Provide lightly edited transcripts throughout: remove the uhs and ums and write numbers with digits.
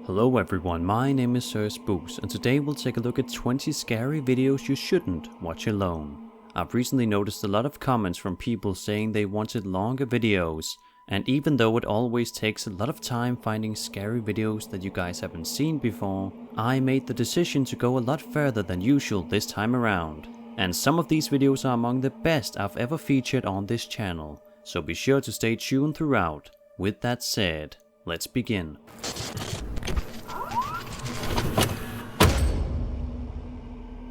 Hello everyone, my name is Sir Spooks, and today we'll take a look at 20 scary videos you shouldn't watch alone. I've recently noticed a lot of comments from people saying they wanted longer videos, and even though it always takes a lot of time finding scary videos that you guys haven't seen before, I made the decision to go a lot further than usual this time around. And some of these videos are among the best I've ever featured on this channel, so be sure to stay tuned throughout. With that said, let's begin.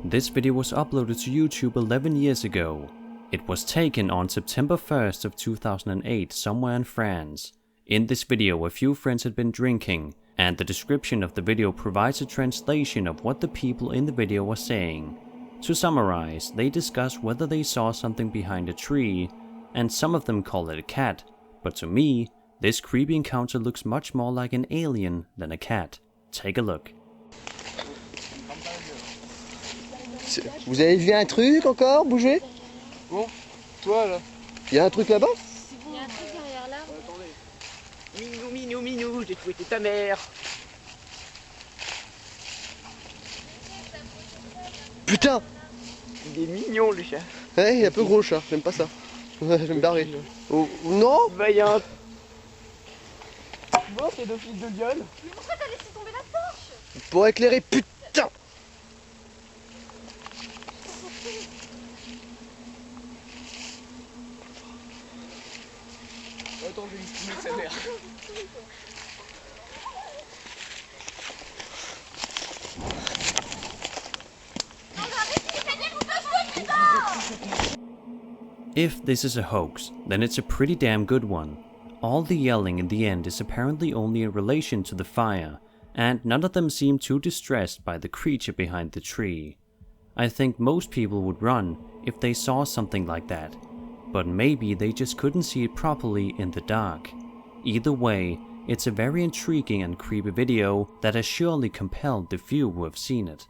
This video was uploaded to YouTube 11 years ago. It was taken on September 1st of 2008 somewhere in France. In this video a few friends had been drinking, and the description of the video provides a translation of what the people in the video were saying. To summarize, they discuss whether they saw something behind a tree, and some of them call it a cat, but to me, this creepy encounter looks much more like an alien than a cat. Take a look. Vous avez vu un truc encore bouger? Bon, toi là. Il y a un truc là-bas? Il y a un truc derrière là. Attendez. Minou, j'ai trouvé ta mère. Putain! Il est mignon le chat. Ouais, il est un peu gros le chat, j'aime pas ça. Ouais, je vais me barrer. Oh, non! Vaillant. Bon, c'est deux fils de gueule. Mais pourquoi t'as laissé tomber la torche? Pour éclairer, putain! Attends, je vais me fumer sa mère. If this is a hoax, then it's a pretty damn good one. All the yelling in the end is apparently only in relation to the fire, and none of them seem too distressed by the creature behind the tree. I think most people would run if they saw something like that, but maybe they just couldn't see it properly in the dark. Either way, it's a very intriguing and creepy video that has surely compelled the few who have seen it.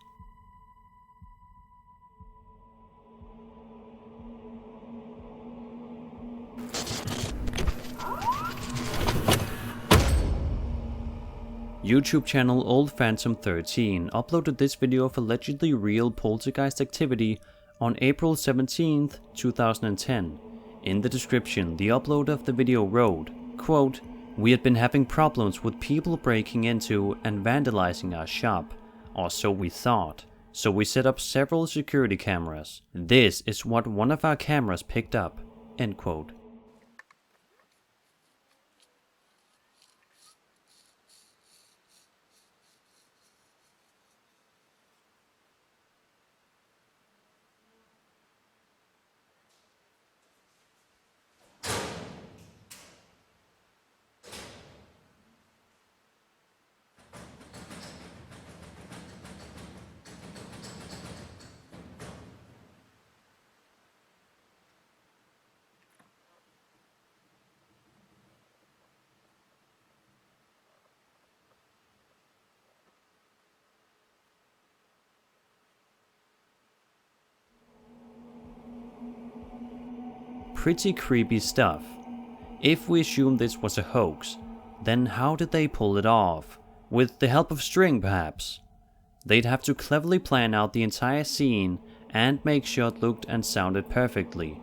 YouTube channel Old Phantom 13 uploaded this video of allegedly real poltergeist activity on April 17th, 2010. In the description, the uploader of the video wrote, quote, "We had been having problems with people breaking into and vandalizing our shop, or so we thought, so we set up several security cameras. This is what one of our cameras picked up." End quote. Pretty creepy stuff. If we assume this was a hoax, then how did they pull it off? With the help of string, perhaps? They'd have to cleverly plan out the entire scene and make sure it looked and sounded perfectly.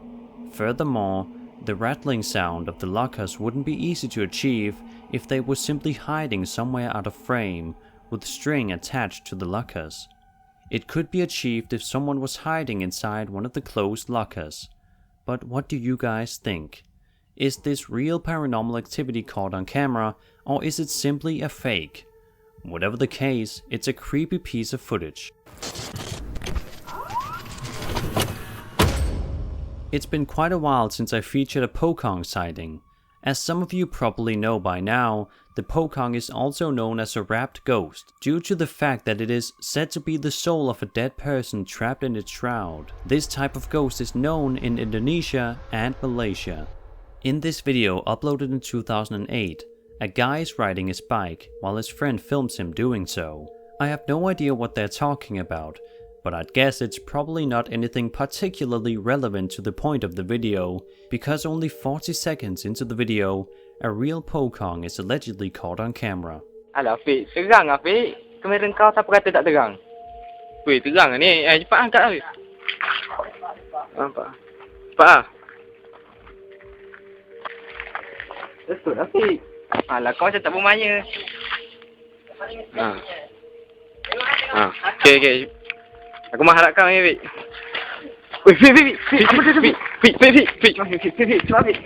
Furthermore, the rattling sound of the lockers wouldn't be easy to achieve if they were simply hiding somewhere out of frame with string attached to the lockers. It could be achieved if someone was hiding inside one of the closed lockers. But what do you guys think? Is this real paranormal activity caught on camera, or is it simply a fake? Whatever the case, it's a creepy piece of footage. It's been quite a while since I featured a Pocong sighting. As some of you probably know by now, the Pocong is also known as a wrapped ghost, due to the fact that it is said to be the soul of a dead person trapped in its shroud. This type of ghost is known in Indonesia and Malaysia. In this video uploaded in 2008, a guy is riding his bike while his friend films him doing so. I have no idea what they're talking about, but I'd guess it's probably not anything particularly relevant to the point of the video, because only 40 seconds into the video, a real Pocong is allegedly caught on camera. Alah Afiq, terang Afiq. Kamera kau siapa kata tak terang? Weh, terang lah ni. Cepat angkat Afiq. Nampak? Cepat lah. Betul Afiq. Alah, kau macam tak bermaya. Okey. Aku mengharapkan ni, Fik. Weh, Fik. Apa dia tu, Fik? Fik. Cepat, Fik.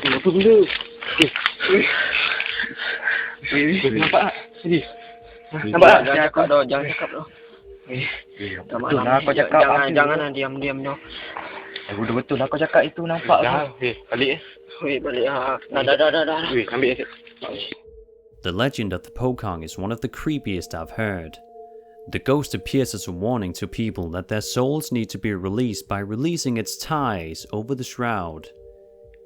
Apa benda? Nampak tak? Nampak tak? Jangan cakap dah. Betul lah kau cakap. Jangan diam dah. Betul lah kau cakap itu, nampak lah. Balik balik. Dah. Weh, ambil asyik. The legend of the Pocong is one of the creepiest I've heard. The ghost appears as a warning to people that their souls need to be released by releasing its ties over the shroud.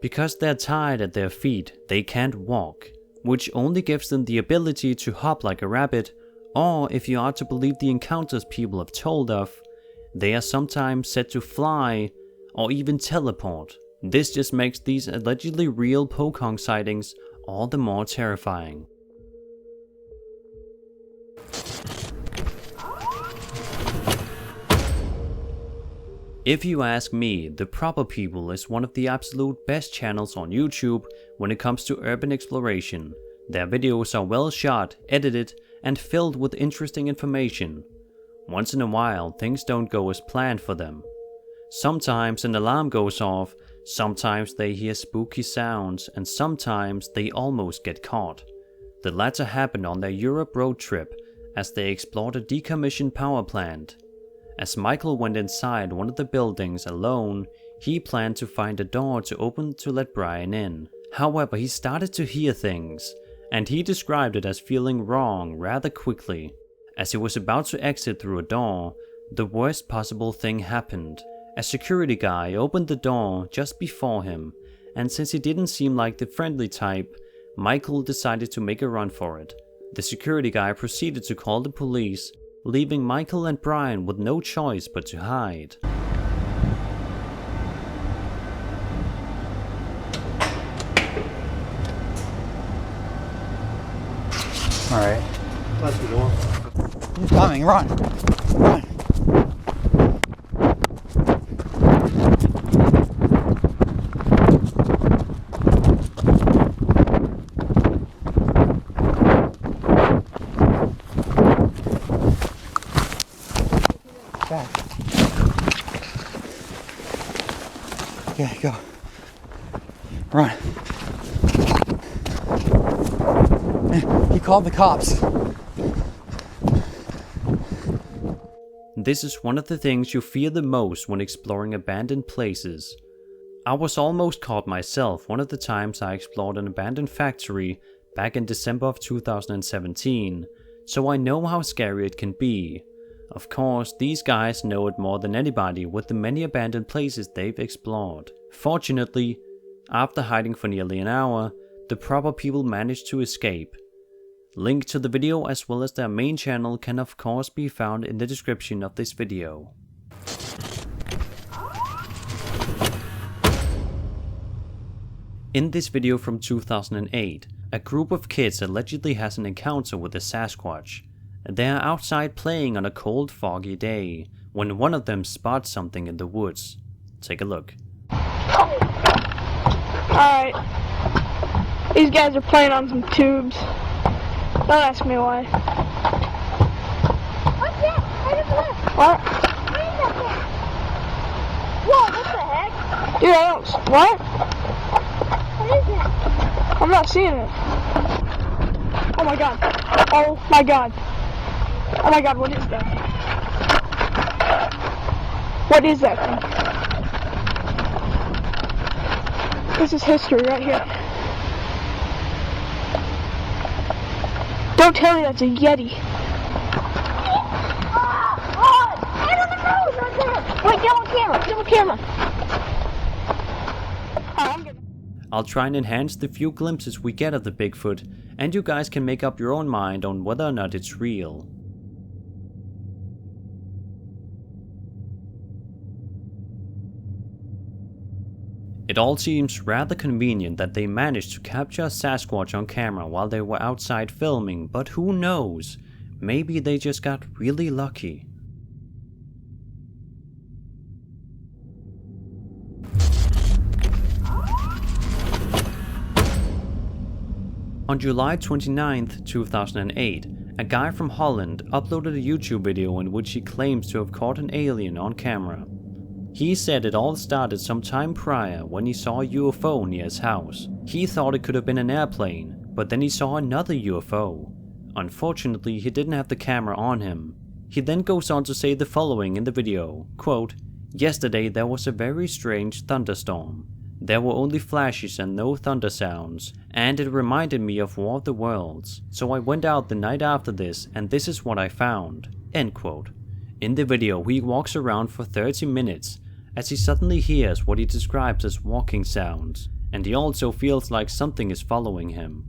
Because they're tied at their feet, they can't walk, which only gives them the ability to hop like a rabbit, or if you are to believe the encounters people have told of, they are sometimes said to fly or even teleport. This just makes these allegedly real Pocong sightings all the more terrifying. If you ask me, The Proper People is one of the absolute best channels on YouTube when it comes to urban exploration. Their videos are well shot, edited, and filled with interesting information. Once in a while, things don't go as planned for them. Sometimes an alarm goes off, sometimes they hear spooky sounds, and sometimes they almost get caught. The latter happened on their Europe road trip as they explored a decommissioned power plant. As Michael went inside one of the buildings alone, he planned to find a door to open to let Brian in. However, he started to hear things, and he described it as feeling wrong rather quickly. As he was about to exit through a door, the worst possible thing happened. A security guy opened the door just before him, and since he didn't seem like the friendly type, Michael decided to make a run for it. The security guy proceeded to call the police, leaving Michael and Brian with no choice but to hide. Alright. He's coming, run! Back. Okay, go. Run. He called the cops. This is one of the things you fear the most when exploring abandoned places. I was almost caught myself one of the times I explored an abandoned factory back in December of 2017, so I know how scary it can be. Of course, these guys know it more than anybody with the many abandoned places they've explored. Fortunately, after hiding for nearly an hour, the Proper People managed to escape. Link to the video as well as their main channel can of course be found in the description of this video. In this video from 2008, a group of kids allegedly has an encounter with a Sasquatch. They are outside playing on a cold, foggy day, when one of them spots something in the woods. Take a look. Alright. These guys are playing on some tubes. Don't ask me why. What's that? Right over there. What? What is that thing? Whoa, what the heck? Dude, I don't... What? What is that? I'm not seeing it. Oh my god. Oh my god. Oh my god, what is that? What is that thing? This is history right here. Don't tell me that's a Yeti. Right on the nose right there. Wait, get on camera. Get on camera. I'll try and enhance the few glimpses we get of the Bigfoot, and you guys can make up your own mind on whether or not it's real. It all seems rather convenient that they managed to capture a Sasquatch on camera while they were outside filming, but who knows? Maybe they just got really lucky. On July 29th, 2008, a guy from Holland uploaded a YouTube video in which he claims to have caught an alien on camera. He said it all started some time prior when he saw a UFO near his house. He thought it could have been an airplane, but then he saw another UFO. Unfortunately, he didn't have the camera on him. He then goes on to say the following in the video, quote, "Yesterday there was a very strange thunderstorm. There were only flashes and no thunder sounds, and it reminded me of War of the Worlds. So I went out the night after this, and this is what I found." End quote. In the video, he walks around for 30 minutes as he suddenly hears what he describes as walking sounds, and he also feels like something is following him.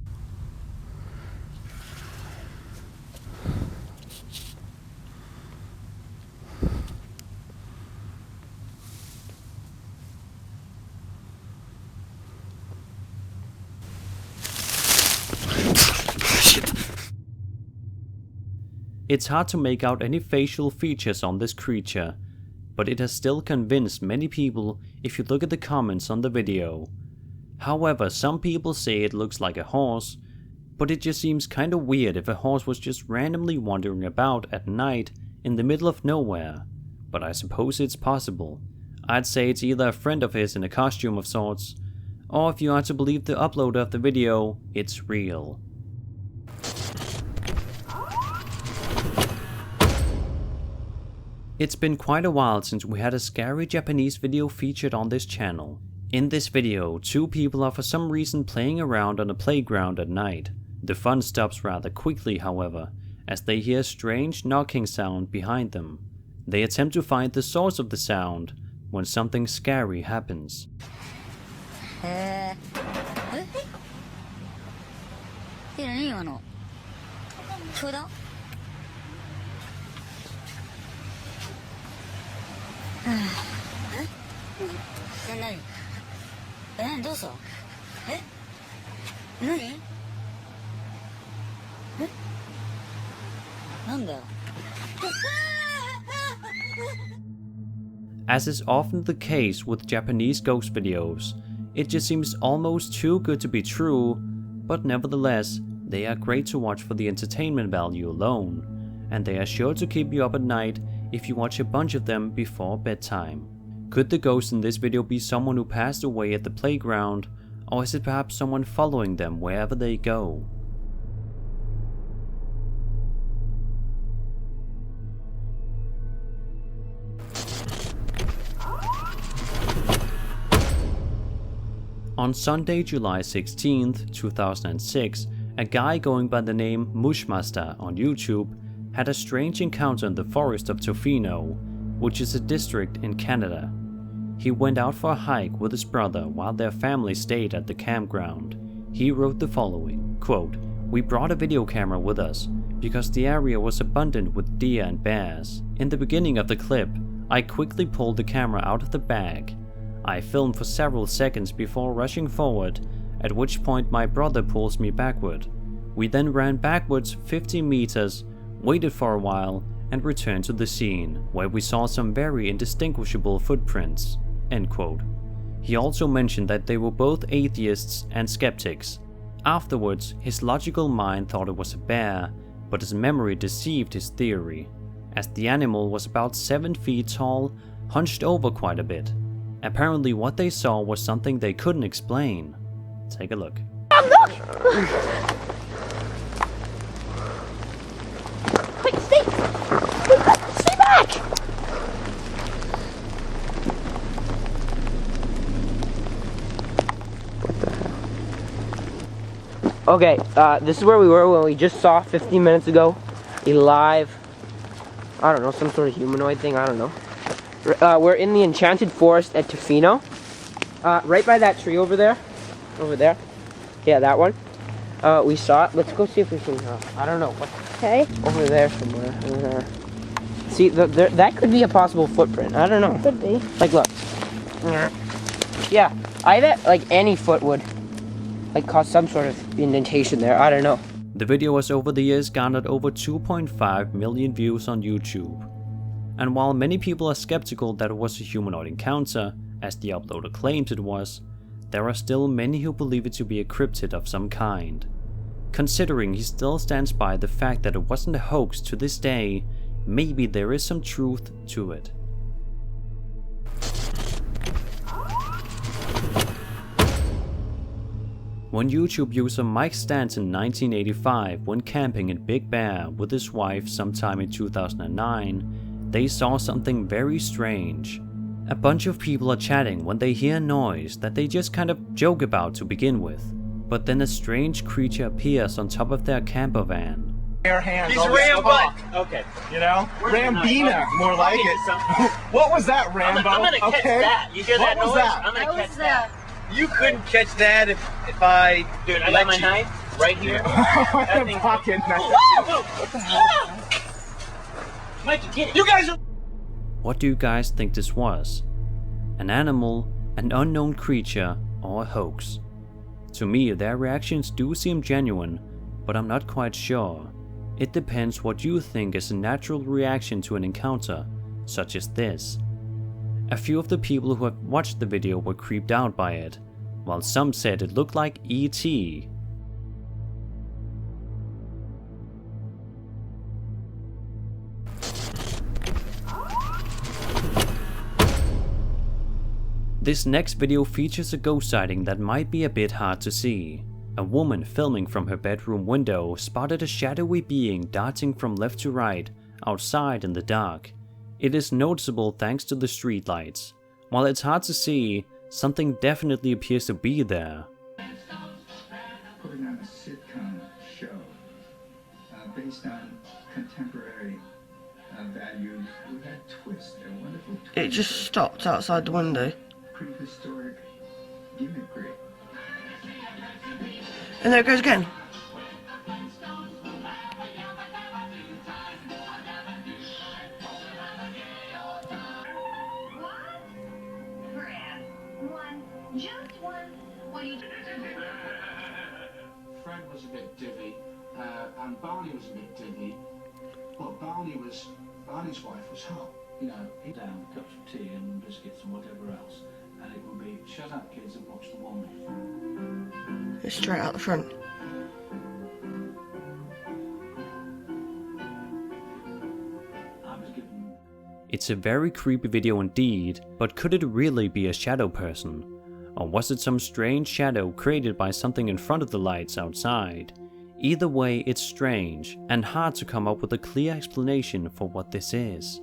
It's hard to make out any facial features on this creature, but it has still convinced many people if you look at the comments on the video. However, some people say it looks like a horse, but it just seems kinda weird if a horse was just randomly wandering about at night in the middle of nowhere, but I suppose it's possible. I'd say it's either a friend of his in a costume of sorts, or if you are to believe the uploader of the video, it's real. It's been quite a while since we had a scary Japanese video featured on this channel. In this video, two people are for some reason playing around on a playground at night. The fun stops rather quickly, however, as they hear a strange knocking sound behind them. They attempt to find the source of the sound when something scary happens. As is often the case with Japanese ghost videos, it just seems almost too good to be true, but nevertheless, they are great to watch for the entertainment value alone, and they are sure to keep you up at night if you watch a bunch of them before bedtime. Could the ghost in this video be someone who passed away at the playground, or is it perhaps someone following them wherever they go? On Sunday, July 16th, 2006, a guy going by the name Mushmaster on YouTube had a strange encounter in the forest of Tofino, which is a district in Canada. He went out for a hike with his brother while their family stayed at the campground. He wrote the following, quote, "We brought a video camera with us because the area was abundant with deer and bears. In the beginning of the clip, I quickly pulled the camera out of the bag. I filmed for several seconds before rushing forward, at which point my brother pulls me backward. We then ran backwards 50 meters, waited for a while, and returned to the scene, where we saw some very indistinguishable footprints." End quote. He also mentioned that they were both atheists and skeptics. Afterwards, his logical mind thought it was a bear, but his memory deceived his theory, as the animal was about 7 feet tall, hunched over quite a bit. Apparently what they saw was something they couldn't explain. Take a look. Quick, stay! Stay back! Okay, this is where we were when we just saw 15 minutes ago a live, I don't know, some sort of humanoid thing, I don't know. We're in the enchanted forest at Tofino, right by that tree over there. Over there. Yeah, that one. We saw it. Let's go see if we can, I don't know. Okay. Over there somewhere. Over there. See, that could be a possible footprint. I don't know. Could be. Like, look. Yeah, I bet like any foot would like cause some sort of indentation there. I don't know. The video has over the years garnered over 2.5 million views on YouTube. And while many people are skeptical that it was a humanoid encounter, as the uploader claims it was, there are still many who believe it to be a cryptid of some kind. Considering he still stands by the fact that it wasn't a hoax to this day, maybe there is some truth to it. When YouTube user Mike Stanton in 1985 went camping in Big Bear with his wife sometime in 2009, they saw something very strange. A bunch of people are chatting when they hear a noise that they just kind of joke about to begin with, but then a strange creature appears on top of their camper van. He's Rambo. Okay, you know, Rambina, more like it. What was that, Rambo? I'm gonna catch that. You hear that noise? I'm gonna catch that. You couldn't catch that if I. Dude, I got my knife right here. That thing's pocket knife. What the hell? Mikey, get it. You guys are. What do you guys think this was? An animal, an unknown creature, or a hoax? To me, their reactions do seem genuine, but I'm not quite sure. It depends what you think is a natural reaction to an encounter, such as this. A few of the people who have watched the video were creeped out by it, while some said it looked like E.T. This next video features a ghost sighting that might be a bit hard to see. A woman filming from her bedroom window spotted a shadowy being darting from left to right outside in the dark. It is noticeable thanks to the streetlights. While it's hard to see, something definitely appears to be there. Putting on a sitcom show based on contemporary values with that twist, a wonderful twist. It just stopped outside the window. Prehistoric gimmickry. And there it goes again. Fred was a bit divvy, and Barney was a bit divvy, but Barney's wife was hot. You know, he'd down cups of tea and biscuits and whatever else, and it would be shut up kids and watch the woman. It's straight out the front. It's a very creepy video indeed, but could it really be a shadow person? Or was it some strange shadow created by something in front of the lights outside? Either way, it's strange and hard to come up with a clear explanation for what this is.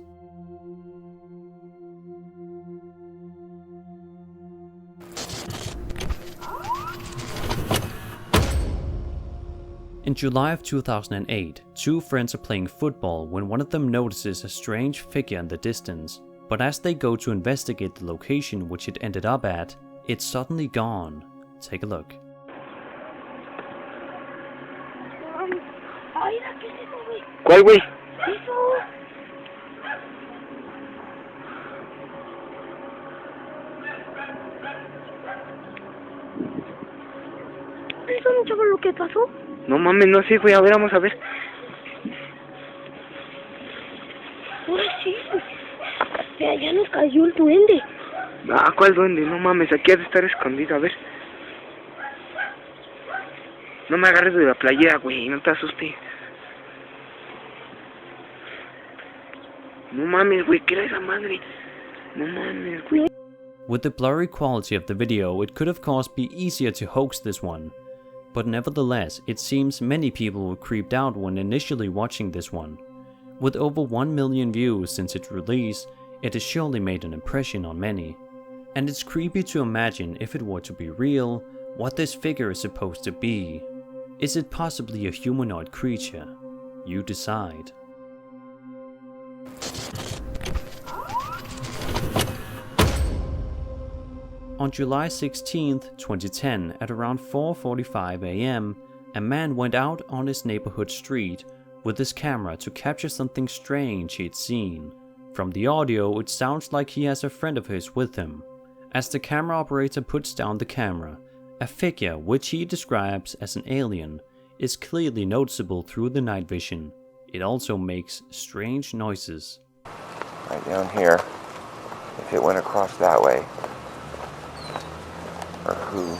In July of 2008, two friends are playing football when one of them notices a strange figure in the distance, but as they go to investigate the location which it ended up at, it's suddenly gone. Take a look. ¿Cuál, güey? ¿Eso no sabes lo que pasó? No mames, no sé, güey, a ver, vamos a ver. Ahora sí. Vea, ya nos cayó el duende. Ah, ¿cuál duende? No mames, aquí ha de estar escondido, a ver. No me agarres de la playera, güey, no te asustes. No mames, güey, ¿qué era esa madre? No mames, güey. With the blurry quality of the video, it could of course be easier to hoax this one. But nevertheless, it seems many people were creeped out when initially watching this one. With over 1 million views since its release, it has surely made an impression on many. And it's creepy to imagine, if it were to be real, what this figure is supposed to be. Is it possibly a humanoid creature? You decide. On July 16, 2010, at around 4:45 AM, a man went out on his neighborhood street with his camera to capture something strange he'd seen. From the audio, it sounds like he has a friend of his with him. As the camera operator puts down the camera, a figure, which he describes as an alien, is clearly noticeable through the night vision. It also makes strange noises. Right down here, if it went across that way, or who.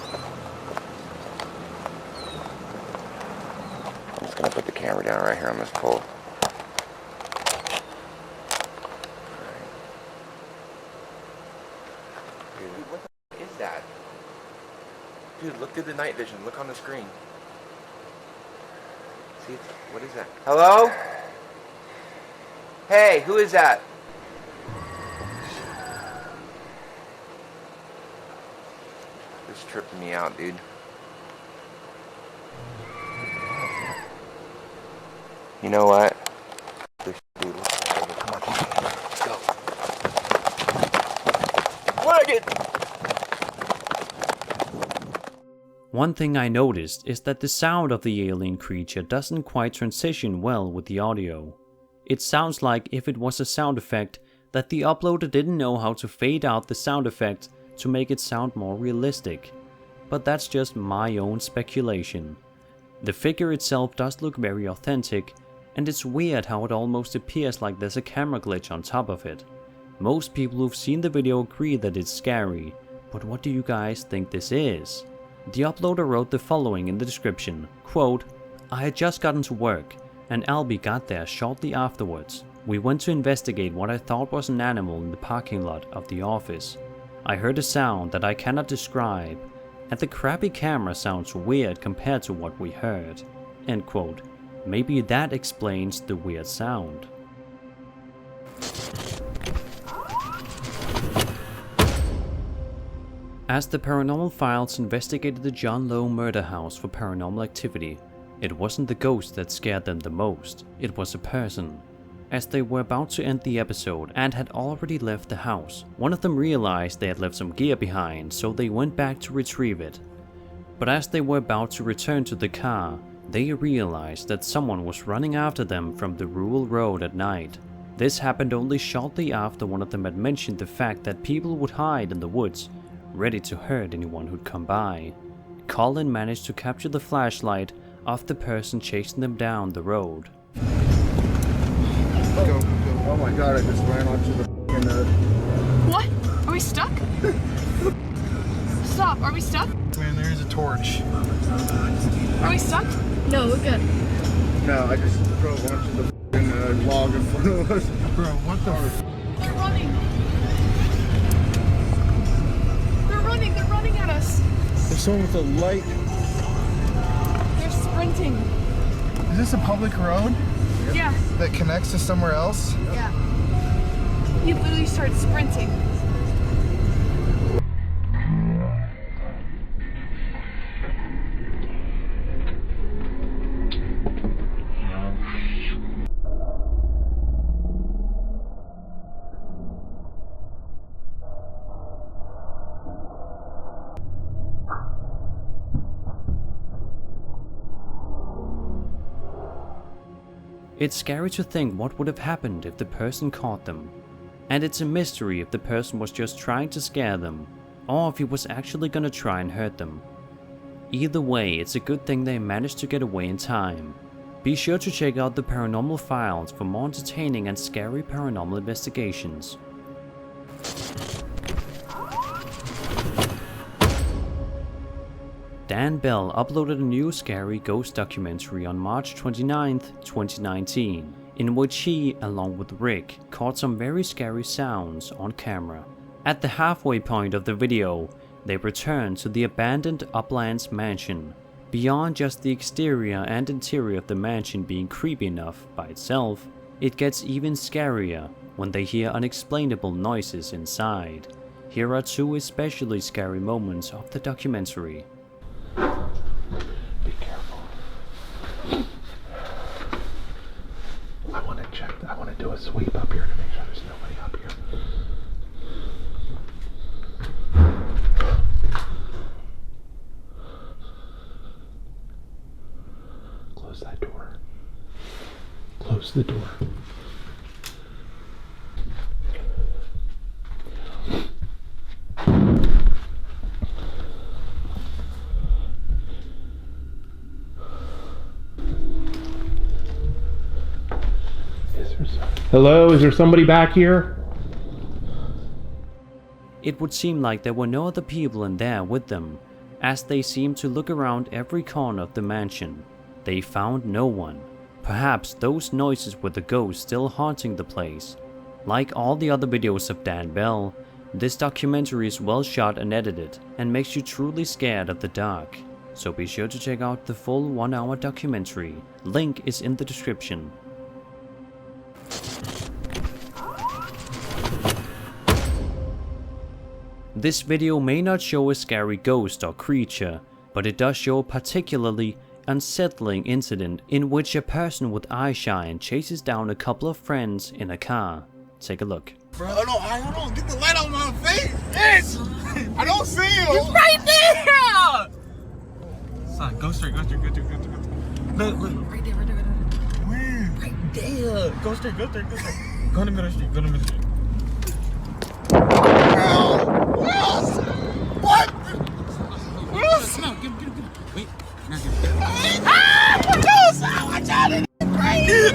I'm just gonna put the camera down right here on this pole. Dude, what the is that? Dude, look through the night vision. Look on the screen. See, what is that? Hello? Hey, who is that? This tripped me out, dude. You know what? This dude, come on, let's go. Wagon! One thing I noticed is that the sound of the alien creature doesn't quite transition well with the audio. It sounds like if it was a sound effect that the uploader didn't know how to fade out the sound effect to make it sound more realistic. But that's just my own speculation. The figure itself does look very authentic, and it's weird how it almost appears like there's a camera glitch on top of it. Most people who've seen the video agree that it's scary, but what do you guys think this is? The uploader wrote the following in the description, quote, "I had just gotten to work, and Albie got there shortly afterwards. We went to investigate what I thought was an animal in the parking lot of the office. I heard a sound that I cannot describe, and the crappy camera sounds weird compared to what we heard." End quote. Maybe that explains the weird sound. As the Paranormal Files investigated the John Lowe murder house for paranormal activity, it wasn't the ghost that scared them the most, it was a person. As they were about to end the episode and had already left the house, one of them realized they had left some gear behind, so they went back to retrieve it. But as they were about to return to the car, they realized that someone was running after them from the rural road at night. This happened only shortly after one of them had mentioned the fact that people would hide in the woods, ready to hurt anyone who'd come by. Colin managed to capture the flashlight of the person chasing them down the road. Oh my god, I just ran onto the f***ing What? Are we stuck? Stop, are we stuck? Man, there's a torch. Are we stuck? No, we're good. No, I just drove onto the f***ing log in front of us. Bro, what the f***? They're running. They're running at us. There's someone with a light. They're sprinting. Is this a public road? Yeah. That connects to somewhere else? Yeah. He literally started sprinting. It's scary to think what would have happened if the person caught them. And it's a mystery if the person was just trying to scare them, or if he was actually gonna try and hurt them. Either way, it's a good thing they managed to get away in time. Be sure to check out the Paranormal Files for more entertaining and scary paranormal investigations. Dan Bell uploaded a new scary ghost documentary on March 29th, 2019, in which he, along with Rick, caught some very scary sounds on camera. At the halfway point of the video, they return to the abandoned Uplands mansion. Beyond just the exterior and interior of the mansion being creepy enough by itself, it gets even scarier when they hear unexplainable noises inside. Here are two especially scary moments of the documentary. Be careful. I want to check. I want to do a sweep up here to make sure there's nobody up here. Close that door. Close the door. Hello, is there somebody back here? It would seem like there were no other people in there with them, as they seemed to look around every corner of the mansion. They found no one. Perhaps those noises were the ghosts still haunting the place. Like all the other videos of Dan Bell, this documentary is well shot and edited, and makes you truly scared of the dark. So be sure to check out the full 1-hour documentary. Link is in the description. This video may not show a scary ghost or creature, but it does show a particularly unsettling incident in which a person with eyeshine chases down a couple of friends in a car. Take a look. Bro, hold on, get the light on my face! Bitch! I don't see him! He's right there! Son, go straight. Look, right there. Where? Right there. Go straight. Go in the middle of the street. What? Come on, get him. Wait. Now get him. I tried to get crazy!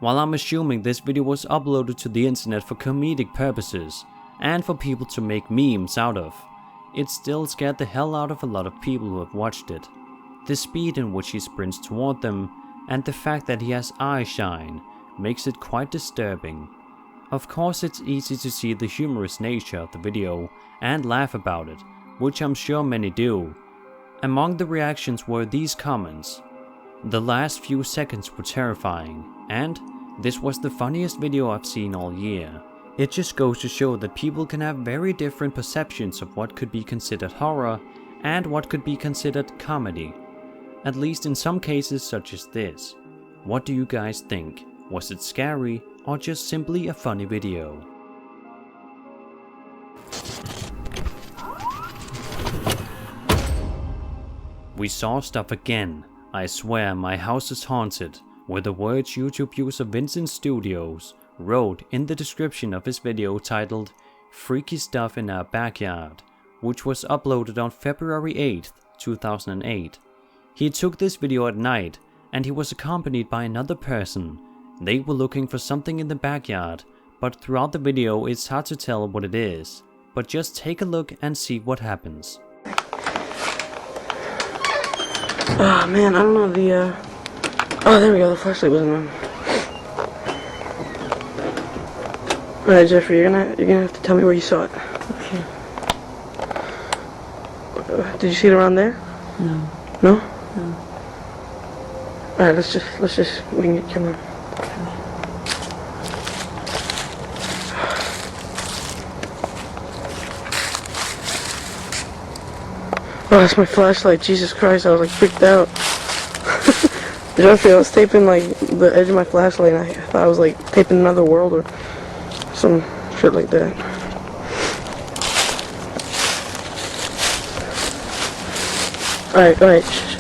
While I'm assuming this video was uploaded to the internet for comedic purposes, and for people to make memes out of, it still scared the hell out of a lot of people who have watched it. The speed in which he sprints toward them, and the fact that he has eyeshine, makes it quite disturbing. Of course, it's easy to see the humorous nature of the video and laugh about it, which I'm sure many do. Among the reactions were these comments: "The last few seconds were terrifying," and "This was the funniest video I've seen all year." It just goes to show that people can have very different perceptions of what could be considered horror and what could be considered comedy. At least in some cases such as this. What do you guys think? Was it scary or just simply a funny video? We saw stuff again. I swear my house is haunted, were the words YouTube user Vincent Studios wrote in the description of his video titled "Freaky Stuff in Our Backyard," which was uploaded on February 8th, 2008. He took this video at night, and he was accompanied by another person. They were looking for something in the backyard, but throughout the video it's hard to tell what it is. But just take a look and see what happens. Oh man, I don't know oh, there we go, the flashlight wasn't on. Alright, Jeffrey, you're gonna have to tell me where you saw it. Okay. Did you see it around there? No. No? No. Alright, let's just, we can get camera. Oh, that's my flashlight. Jesus Christ, I was like freaked out. Jeffrey, I was taping like the edge of my flashlight and I thought I was like taping another world or some shit like that. Alright. Shh.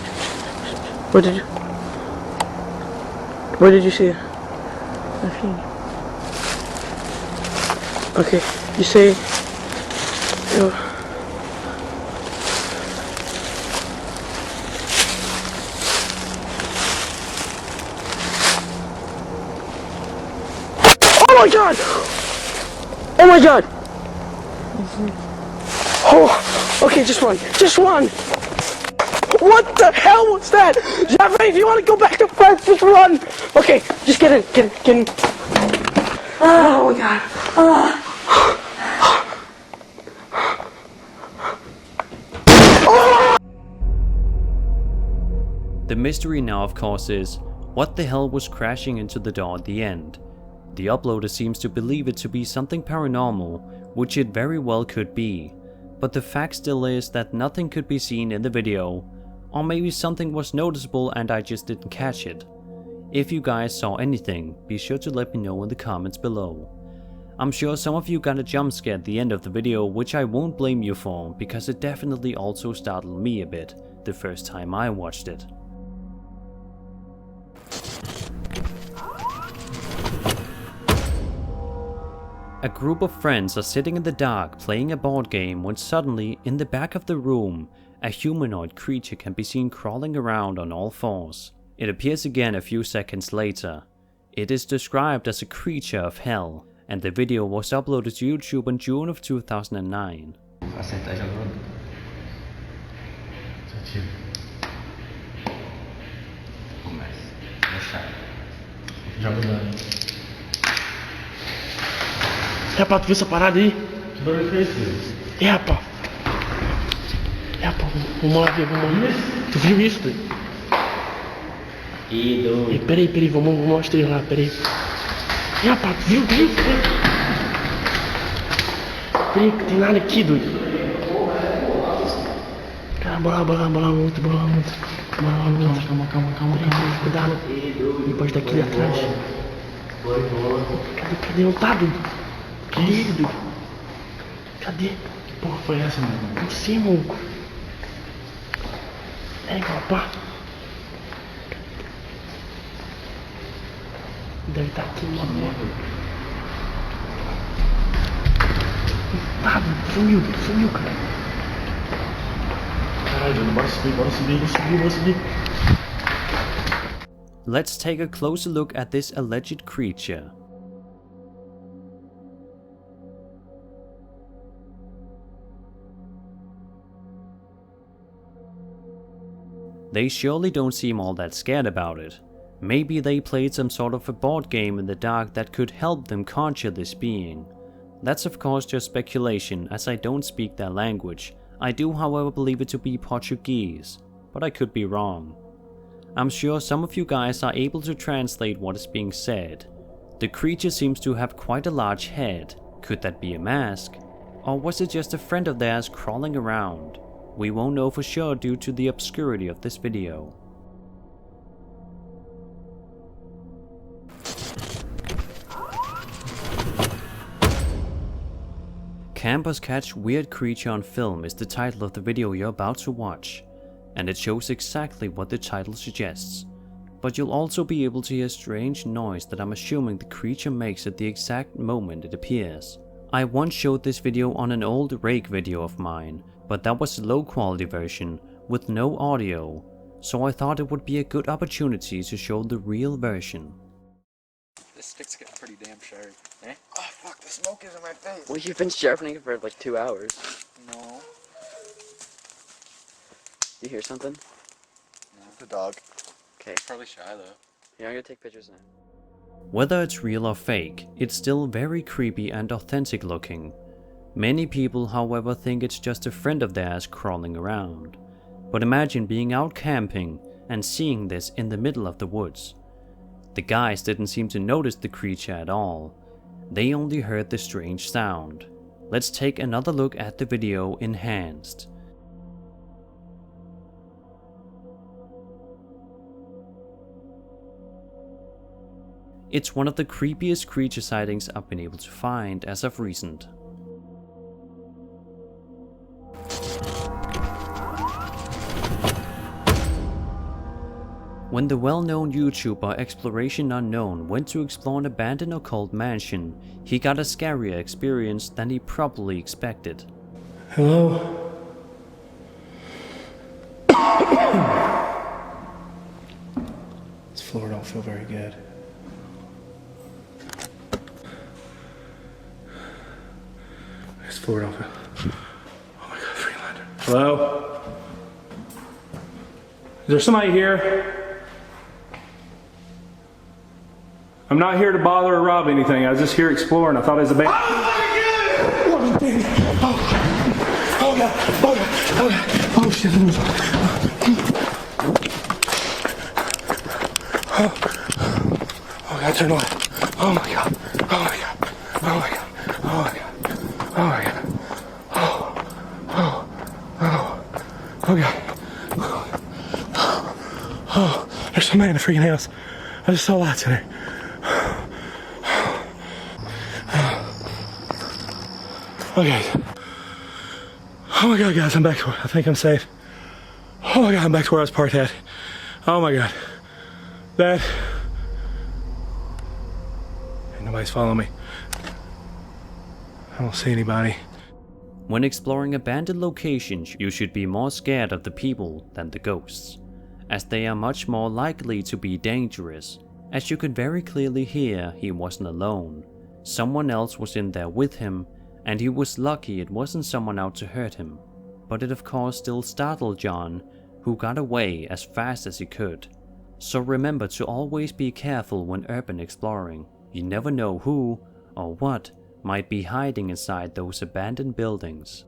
Where did you see it? Okay, you say... Oh my god! Oh my god! Oh, okay, just run. What the hell was that? Jeffrey, if you want to go back to France, just run. Okay, just get in. Oh my god. The mystery now, of course, is what the hell was crashing into the door at the end? The uploader seems to believe it to be something paranormal, which it very well could be, but the fact still is that nothing could be seen in the video, or maybe something was noticeable and I just didn't catch it. If you guys saw anything, be sure to let me know in the comments below. I'm sure some of you got a jump scare at the end of the video, which I won't blame you for, because it definitely also startled me a bit the first time I watched it. A group of friends are sitting in the dark playing a board game when suddenly, in the back of the room, a humanoid creature can be seen crawling around on all fours. It appears again a few seconds later. It is described as a creature of hell, and the video was uploaded to YouTube in June of 2009. É, rapaz, tu viu essa parada aí? Que barulho foi esse? É, rapaz. É, rapaz, vamos lá ver, vamos lá. Tu viu isso, velho? Ei, peraí, vamos mostrar ele lá, peraí. É, rapaz, tu viu isso, velho? Peraí, que tem nada aqui, doido. Cara, bola muito. Calma. Cuidado. Ele pode estar aqui atrás. Cadê? Onde tá, doido? Cadê ele, doido? Cadê? Que porra foi essa, mano? Não sei, mano. É, rapaz. Deve estar aqui, mano. Tá, sumiu, cara. Caralho, bora subir. Let's take a closer look at this alleged creature. They surely don't seem all that scared about it. Maybe they played some sort of a board game in the dark that could help them conjure this being. That's of course just speculation, as I don't speak their language. I do however believe it to be Portuguese, but I could be wrong. I'm sure some of you guys are able to translate what is being said. The creature seems to have quite a large head. Could that be a mask? Or was it just a friend of theirs crawling around? We won't know for sure due to the obscurity of this video. Campers Catch Weird Creature on Film is the title of the video you're about to watch, and it shows exactly what the title suggests. But you'll also be able to hear strange noise that I'm assuming the creature makes at the exact moment it appears. I once showed this video on an old rake video of mine, but that was a low quality version with no audio, so I thought it would be a good opportunity to show the real version. This stick's getting pretty damn sharp, eh? Oh fuck, the smoke is in my face. Well, you've been sharpening it for like 2 hours. No. You hear something? No. The dog. Okay. Probably shy though. Yeah, I'm gonna take pictures now. Whether it's real or fake, it's still very creepy and authentic looking. Many people, however, think it's just a friend of theirs crawling around. But imagine being out camping and seeing this in the middle of the woods. The guys didn't seem to notice the creature at all. They only heard the strange sound. Let's take another look at the video enhanced. It's one of the creepiest creature sightings I've been able to find as of recent. When the well-known YouTuber Exploration Unknown went to explore an abandoned occult mansion, he got a scarier experience than he probably expected. Hello? This floor don't feel very good. This floor don't feel... Oh my god, Freelander. Hello? Is there somebody here? I'm not here to bother or rob anything. I was just here exploring. I thought it was a band. Oh god. Oh shit. Oh god, turn the light. Oh my god. Oh my god. Oh my god. Oh my god. Oh my god. Oh god. Oh, there's somebody in the freaking house. I just saw lights in there. Okay. Oh my god, guys, I'm back to where I think I'm safe. Oh my god, I'm back to where I was parked at. Oh my god. That... Nobody's following me. I don't see anybody. When exploring abandoned locations, you should be more scared of the people than the ghosts, as they are much more likely to be dangerous. As you could very clearly hear, he wasn't alone. Someone else was in there with him, and he was lucky it wasn't someone out to hurt him. But it of course still startled John, who got away as fast as he could. So remember to always be careful when urban exploring. You never know who or what might be hiding inside those abandoned buildings.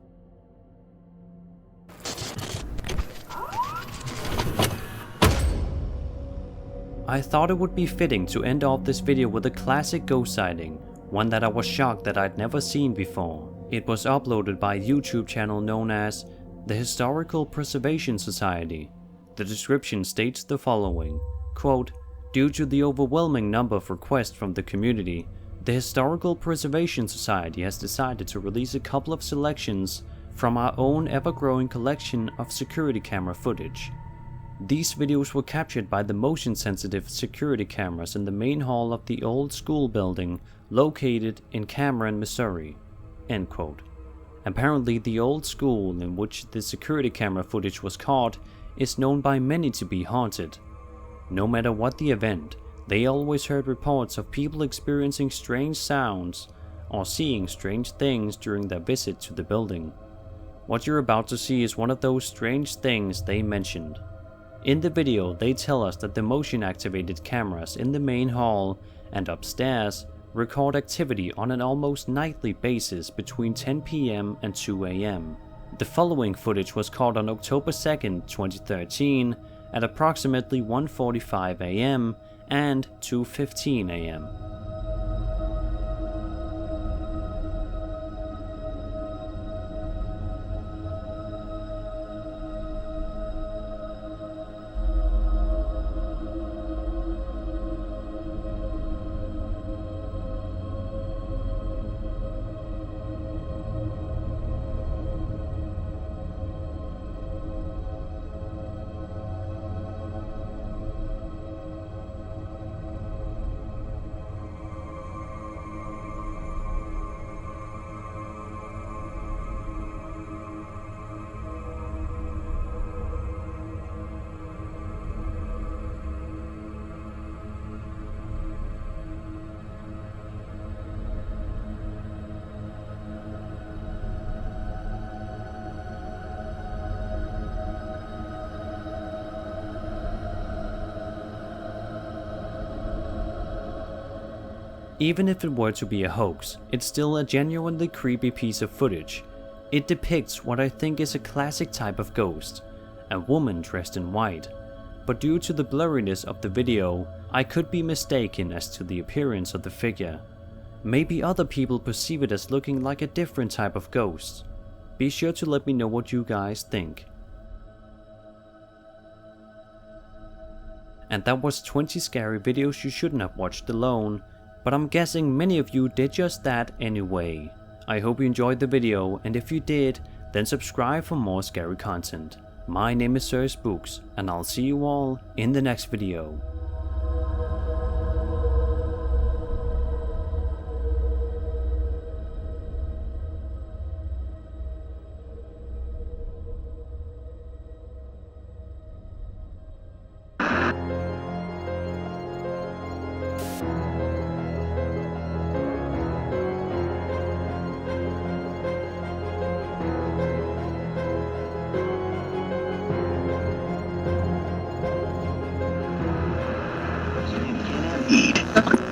I thought it would be fitting to end off this video with a classic ghost sighting, one that I was shocked that I'd never seen before. It was uploaded by a YouTube channel known as the Historical Preservation Society. The description states the following, quote, "Due to the overwhelming number of requests from the community, the Historical Preservation Society has decided to release a couple of selections from our own ever-growing collection of security camera footage. These videos were captured by the motion-sensitive security cameras in the main hall of the old school building located in Cameron, Missouri." End quote. Apparently, the old school in which the security camera footage was caught is known by many to be haunted. No matter what the event, they always heard reports of people experiencing strange sounds or seeing strange things during their visit to the building. What you're about to see is one of those strange things they mentioned. In the video, they tell us that the motion-activated cameras in the main hall and upstairs record activity on an almost nightly basis between 10 p.m. and 2 a.m. The following footage was caught on October 2nd, 2013 at approximately 1:45 a.m. and 2:15 a.m. Even if it were to be a hoax, it's still a genuinely creepy piece of footage. It depicts what I think is a classic type of ghost, a woman dressed in white. But due to the blurriness of the video, I could be mistaken as to the appearance of the figure. Maybe other people perceive it as looking like a different type of ghost. Be sure to let me know what you guys think. And that was 20 scary videos you shouldn't have watched alone. But I'm guessing many of you did just that anyway. I hope you enjoyed the video, and if you did, then subscribe for more scary content. My name is Sir Spooks, and I'll see you all in the next video. Eat.